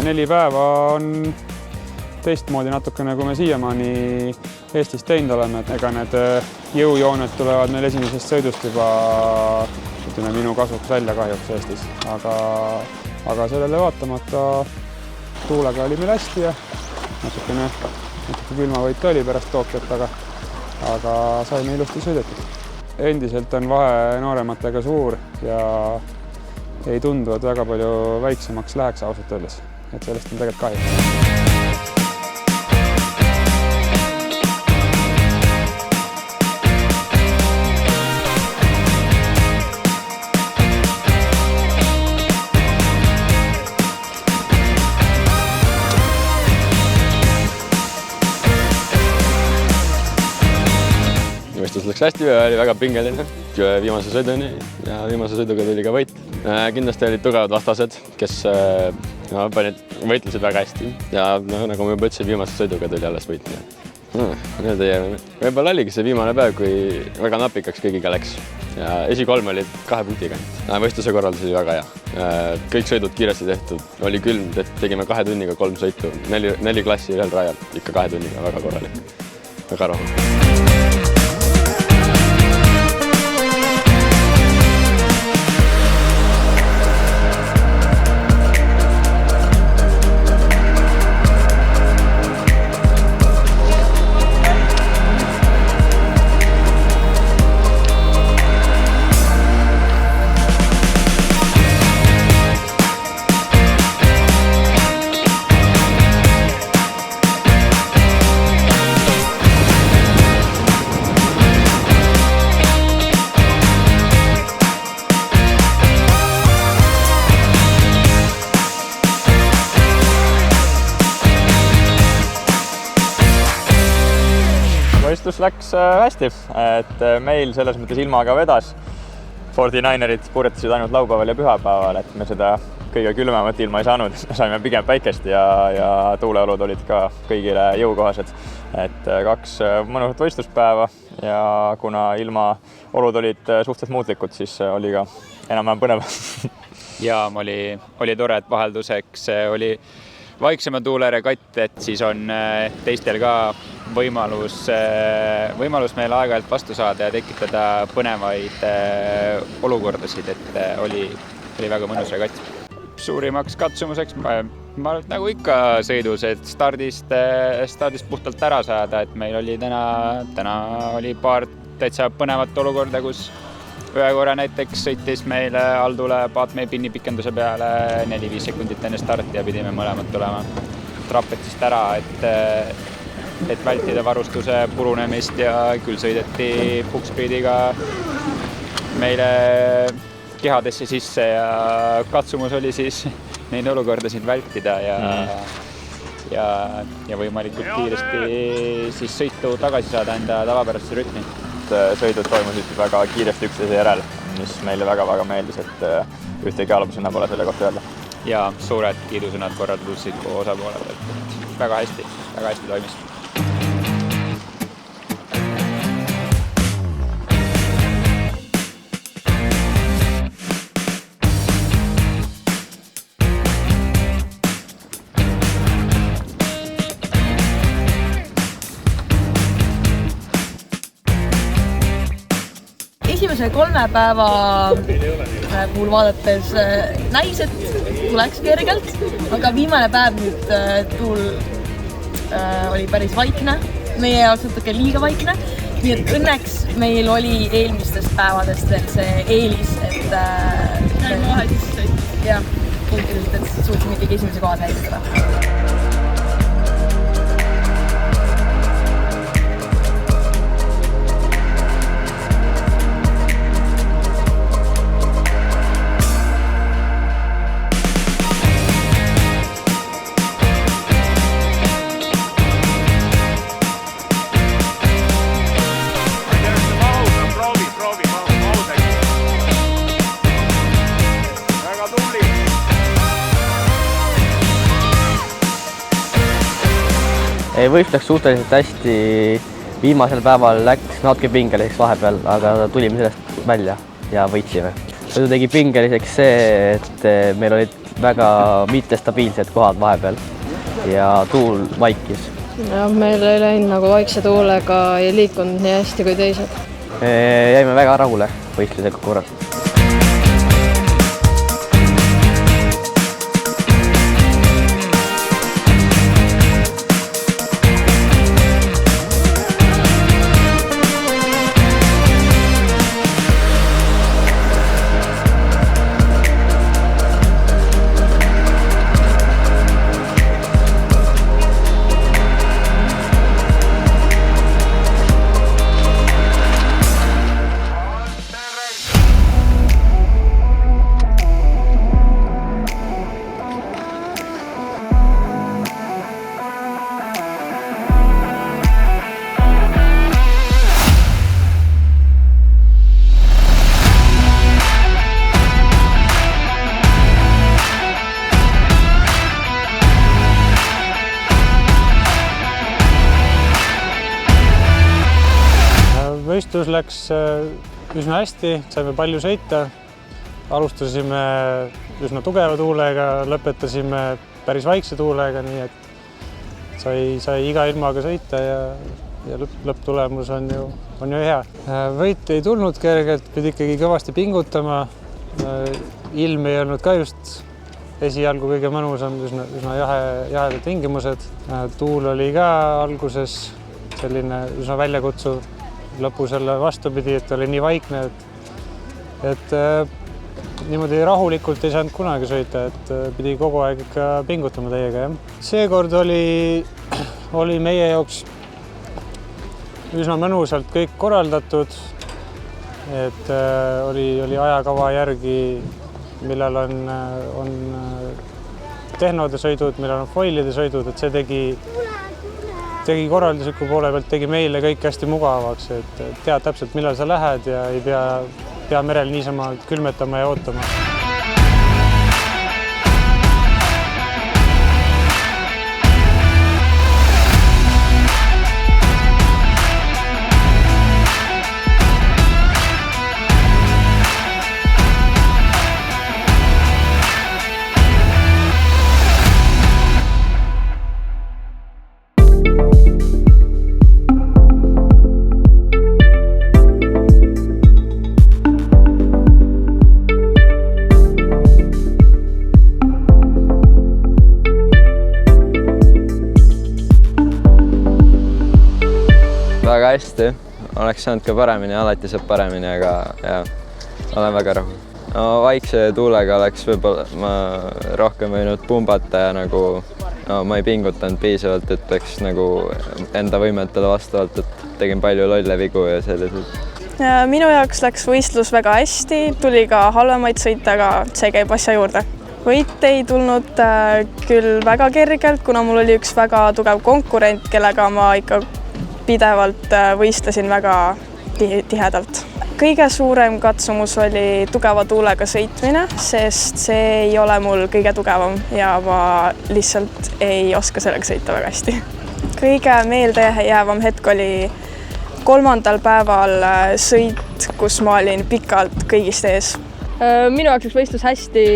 4 päeva on teistmoodi natukene, kui me siiamaani Eestis teinud oleme. Ega need jõujooned tulevad meil esimesest sõidust juba minu kasuks välja kahjuks Eestis. Aga sellele vaatamata tuulega oli meil hästi ja natuke külmavõit oli pärast Tokyot, aga saime ilusti sõidetud. Endiselt on vahe noorematega suur ja ei tundu, et väga palju väiksemaks läheks ausalt öeldes, et sellest on tegelikult kahju. Võistlus läks hästi, oli väga pingeline viimase sõiduni ja viimase sõiduga tuli ka võit. Kindlasti olid tugevad vastased, kes võitlesid väga hästi ja nagu ma juba ütlesin, viimase sõiduga tuli alles võit. Võib-olla oligi see viimane päev, kui väga napikaks kõigiga läks ja esi-3 olid 2 punktiga. Võistluse korraldus oli väga hea. Kõik sõidud kiiresti tehtud, oli külm, tegime 2 tunniga 3 sõitu, 4 klassi ühel rajal, ikka 2 tunniga, väga korralik, väga rahul. Võistlus läks hästi, et meil selles mõttes ilmaga vedas. 49erid purjetasid ainult laupäeval ja pühapäeval, et me seda kõige külmemat ilma ei saanud. Saime pigem päikest ja tuuleolud olid ka kõigile jõukohased. Et 2 mõnusat võistluspäeva ja kuna ilmaolud olid suhteliselt muutlikud, siis oli ka enam-vähem põnev. Ja oli tore, et vahelduseks oli vaiksema tuuleregatt, et siis on teistel ka võimalus meile aeg-ajalt vastu saada ja tekitada põnevaid olukordasid, et oli väga mõnus regatt. Suurimaks katsumuseks, ma nagu ikka sõidus, et stardist puhtalt ära saada, et meil oli täna oli paar täitsa põnevat olukorda, kus ühe korra näiteks sõitis meile Aldule paat meie pinnipikenduse peale 4-5 sekundit enne starti ja pidime mõlemad tulema trapetist ära, et vältida varustuse purunemist ja küll sõideti pukspriidiga meile kehadesse sisse ja katsumus oli siis neid olukordasid vältida ja võimalikult kiiresti siis sõitu tagasi saada enda tavapärasesse rütmi. Sõidud toimusid väga kiiresti üksteise järel, mis meile väga-väga meeldis, et ühtegi halvasõna pole selle kohta öelda. Ja suured kiidusõnad korraldusliku osapooled, et väga hästi toimis. Esimese 3 päeva puhul vaadates näis, et tuleks kergelt, aga viimane päev nüüd tuul oli päris vaikne, meie jaoks natuke liiga vaikne, nii et õnneks meil oli eelmistest päevadest veel see eelis, et põhiliselt, et suutsime ikkagi esimese koha säilitada. Võistlus läks suhteliselt hästi, viimasel päeval läks natuke pingeliseks vahepeal, aga tulime sellest välja ja võitsime. Sõidu tegi pingeliseks see, et meil olid väga mittestabiilsed kohad vahepeal ja tuul vaikis. Ja meil ei läinud nagu vaikse tuulega, ei liikunud nii hästi kui teised. Jäime väga rahule võistlusega korras. Võistlus läks üsna hästi, saime palju sõita. Alustasime üsna tugeva tuulega, lõpetasime päris vaikse tuulega, nii et sai iga ilmaga sõita ja lõpptulemus on ju hea. Võit ei tulnud kergelt, pidi ikkagi kõvasti pingutama. Ilm ei olnud ka just esialgu kõige mõnusam, üsna jahedad tingimused. Tuul oli ka alguses selline üsna väljakutsuv. Lõpus jälle vastupidi, et oli nii vaikne, et niimoodi rahulikult ei saanud kunagi sõita, et pidi kogu aeg ikka pingutama täiega. Seekord oli meie jaoks üsna mõnusalt kõik korraldatud, et oli ajakava järgi, millal on tehnode sõidud, millal on foilide sõidud, et see tegi korraldusliku poole pealt, tegi meile kõik hästi mugavaks, et tead täpselt, millal sa lähed ja ei pea merel niisama külmetama ja ootama. Väga hästi, oleks saanud ka paremini, alati saab paremini, aga jah, olen väga rahul. Vaikse tuulega oleks võib-olla rohkem võinud pumbata ja ma ei pingutanud piisavalt, et peaks enda võimetele vastavalt, et tegin palju lolle vigu ja sellised. Minu jaoks läks võistlus väga hästi, tuli ka halvemaid sõita, aga see käib asja juurde. Võit ei tulnud küll väga kergelt, kuna mul oli üks väga tugev konkurent, kellega ma ikka pidevalt võistlesin väga tihedalt. Kõige suurem katsumus oli tugeva tuulega sõitmine, sest see ei ole mul kõige tugevam ja ma lihtsalt ei oska sellega sõita väga hästi. Kõige meeldejäävam hetk oli 3. päeval sõit, kus ma olin pikalt kõigist ees. Minu jaoks läks võistlus hästi,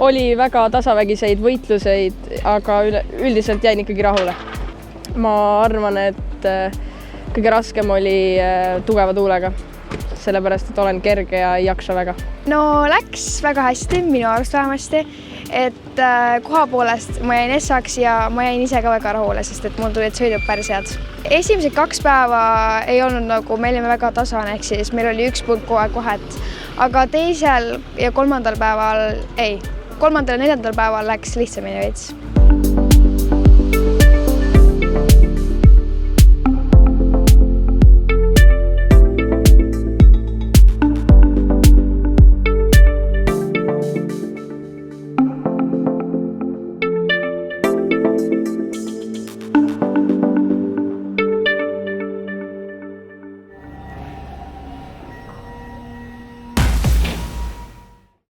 oli väga tasavägiseid võitluseid, aga üldiselt jäin ikkagi rahule. Ma arvan, et kõige raskem oli tugeva tuulega, sellepärast, et olen kerge ja ei jaksa väga. No läks väga hästi, minu arust vähemasti, et koha poolest ma jäin essaks ja ma jäin ise ka väga rahule, sest et mul tulid sõidud päris head. Esimesed 2 päeva ei olnud me olime väga tasane, ehk siis meil oli 1 punkt kogu aeg vahet, aga teisel ja 3. päeval, 3. ja 4. päeval läks lihtsamini veits.